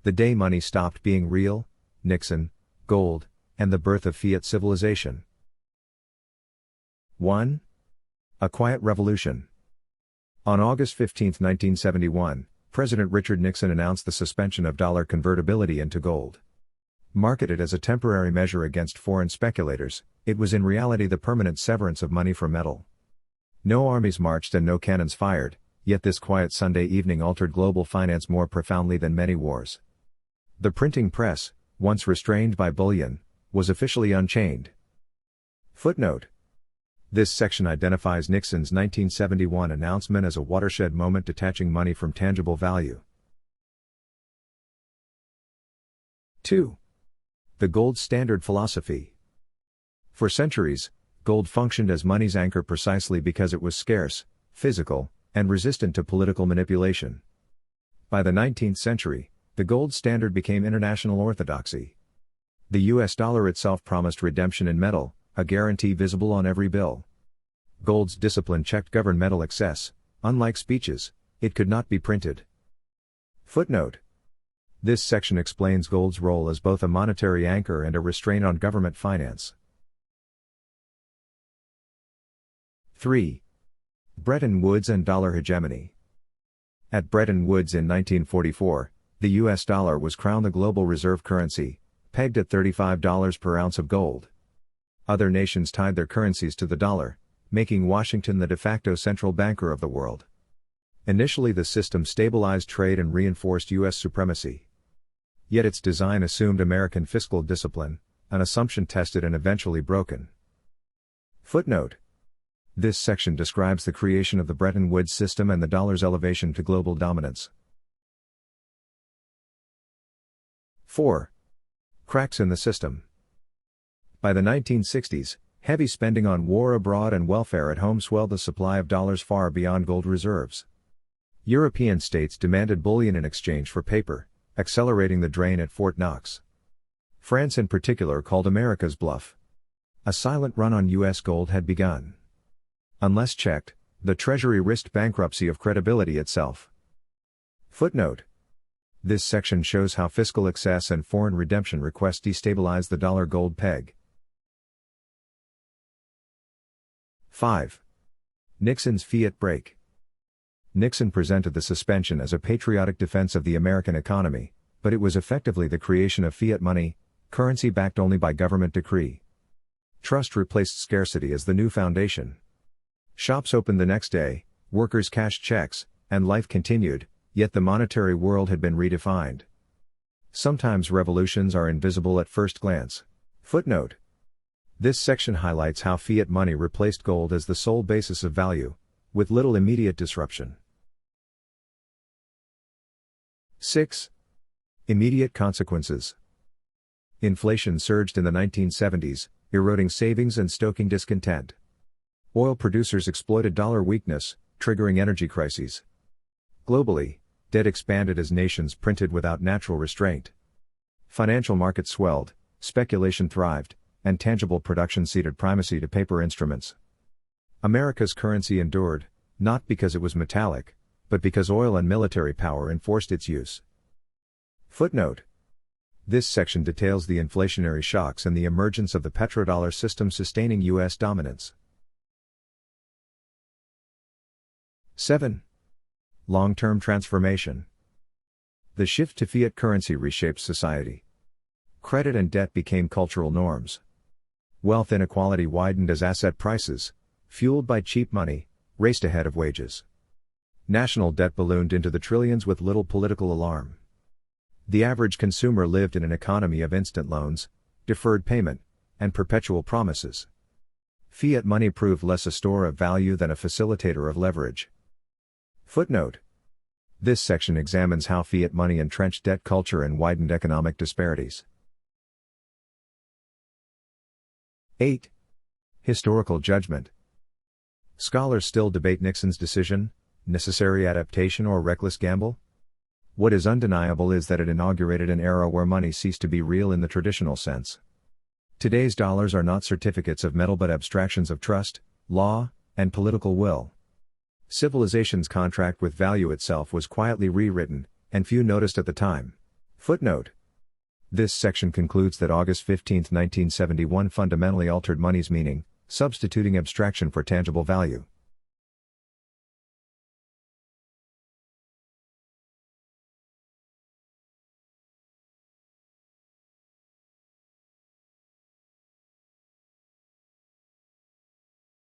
The day money stopped being real, Nixon, gold, and the birth of Fiat civilization. 1. A quiet revolution. On August 15, 1971, President Richard Nixon announced the suspension of dollar convertibility into gold. Marketed as a temporary measure against foreign speculators, it was in reality the permanent severance of money from metal. No armies marched and no cannons fired, yet this quiet Sunday evening altered global finance more profoundly than many wars. The printing press, once restrained by bullion, was officially unchained. Footnote. This section identifies Nixon's 1971 announcement as a watershed moment detaching money from tangible value. 2. The gold standard philosophy. For centuries, gold functioned as money's anchor precisely because it was scarce, physical, and resistant to political manipulation. By the 19th century, the gold standard became international orthodoxy. The US dollar itself promised redemption in metal, a guarantee visible on every bill. Gold's discipline checked governmental excess; unlike speeches, it could not be printed. Footnote. This section explains gold's role as both a monetary anchor and a restraint on government finance. 3. Bretton Woods and dollar hegemony. At Bretton Woods in 1944, the US dollar was crowned the global reserve currency, pegged at $35 per ounce of gold. Other nations tied their currencies to the dollar, making Washington the de facto central banker of the world. Initially, the system stabilized trade and reinforced U.S. supremacy. Yet its design assumed American fiscal discipline, an assumption tested and eventually broken. Footnote. This section describes the creation of the Bretton Woods system and the dollar's elevation to global dominance. 4. Cracks in the system. By the 1960s, heavy spending on war abroad and welfare at home swelled the supply of dollars far beyond gold reserves. European states demanded bullion in exchange for paper, accelerating the drain at Fort Knox. France in particular called America's bluff. A silent run on U.S. gold had begun. Unless checked, the Treasury risked bankruptcy of credibility itself. Footnote. This section shows how fiscal excess and foreign redemption requests destabilized the dollar-gold peg. 5. Nixon's Fiat break. Nixon presented the suspension as a patriotic defense of the American economy, but it was effectively the creation of fiat money, currency backed only by government decree. Trust replaced scarcity as the new foundation. Shops opened the next day, workers cashed checks, and life continued, yet the monetary world had been redefined. Sometimes revolutions are invisible at first glance. Footnote. This section highlights how fiat money replaced gold as the sole basis of value, with little immediate disruption. 6. Immediate consequences. Inflation surged in the 1970s, eroding savings and stoking discontent. Oil producers exploited dollar weakness, triggering energy crises. Globally, debt expanded as nations printed without natural restraint. Financial markets swelled, speculation thrived, and tangible production ceded primacy to paper instruments. America's currency endured, not because it was metallic, but because oil and military power enforced its use. Footnote. This section details the inflationary shocks and the emergence of the petrodollar system sustaining U.S. dominance. 7. Long-term transformation. The shift to fiat currency reshaped society. Credit and debt became cultural norms. Wealth inequality widened as asset prices, fueled by cheap money, raced ahead of wages. National debt ballooned into the trillions with little political alarm. The average consumer lived in an economy of instant loans, deferred payment, and perpetual promises. Fiat money proved less a store of value than a facilitator of leverage. Footnote. This section examines how fiat money entrenched debt culture and widened economic disparities. 8. Historical judgment. Scholars still debate Nixon's decision, necessary adaptation or reckless gamble? What is undeniable is that it inaugurated an era where money ceased to be real in the traditional sense. Today's dollars are not certificates of metal but abstractions of trust, law, and political will. Civilization's contract with value itself was quietly rewritten, and few noticed at the time. Footnote. This section concludes that August 15, 1971 fundamentally altered money's meaning, substituting abstraction for tangible value.